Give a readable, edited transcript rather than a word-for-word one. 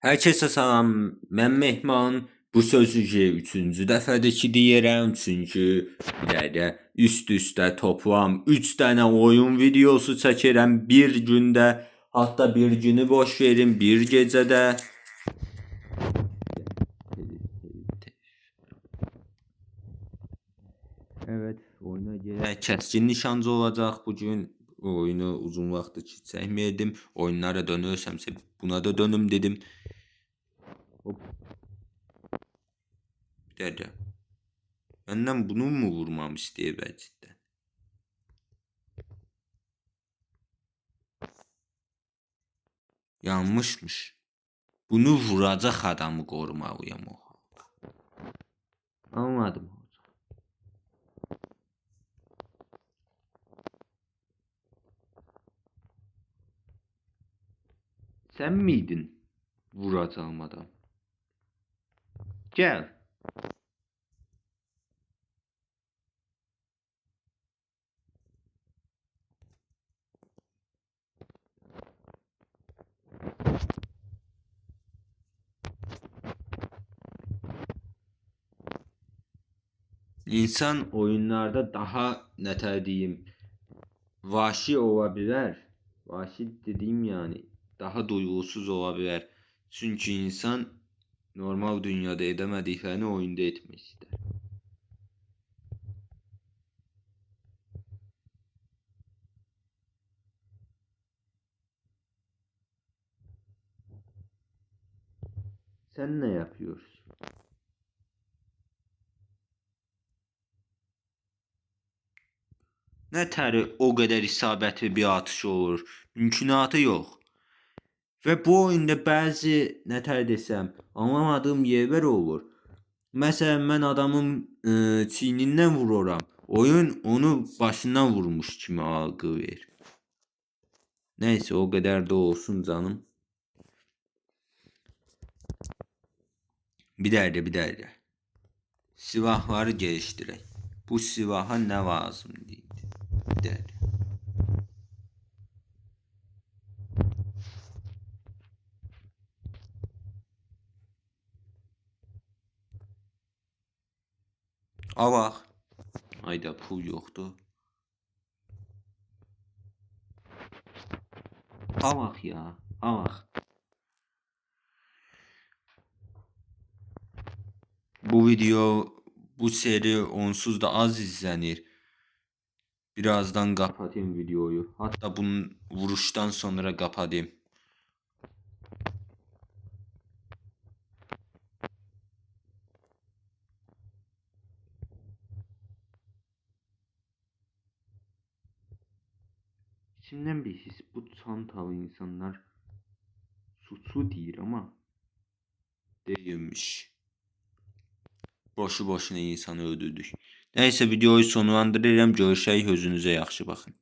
Herkese salam, mən Mehman. Bu sözü üçüncü dəfədir ki deyirəm, çünki bir dəqiqə üst-üstə toplam 3 dənə oyun videosu çəkirəm bir gündə. Hatta bir günü boş verin, bir gecədə. Evet, oyuna girək. Kəskin nişancı olacaq bugün. Oyunu uzun vaxtdır ki çəkməydim. Oyunlara dönürsəmsə buna da dönüm dedim. Hop. Bir dəqiqə. Benden bunu mu vurmam istəyir cidden? Yanlışmış. Bunu vuracaq adamı qorumalıyam o. Anladım. Sen miydin vuracağım adam? Gel. İnsan oyunlarda daha ne diyeyim vahşi olabilir. Vahşi dediğim yani daha duygusuz olabilir. Çünkü insan normal dünyada edemediklerini oyunda etmek ister. Sen ne yapıyorsun? Ne teri o kadar isabetli bir atış olur. Mümkünatı yok. Ve bu oyunda bazı ne tər desem anlamadığım yerler olur. Mesela ben adamın çiyninden vururam. Oyun onu başından vurmuş kimi algı verir. Neyse o kadar da olsun canım. Bir dakika. Silahları geliştirək. Bu silaha ne lazım deyir. Bir dakika. Al. Ayda pul yoktu. Al ya. Al. Bu video, bu seri onsuz da az izlenir. Birazdan kapatayım videoyu. Hatta bunun vuruştan sonra kapatayım. İçimden bir his bu çantalı insanlar suçlu değil ama değilmiş. Boşu boşuna insanı öldürdük. Neyse videoyu sonlandırıram. Görüşək, özünüzə yaxşı baxın.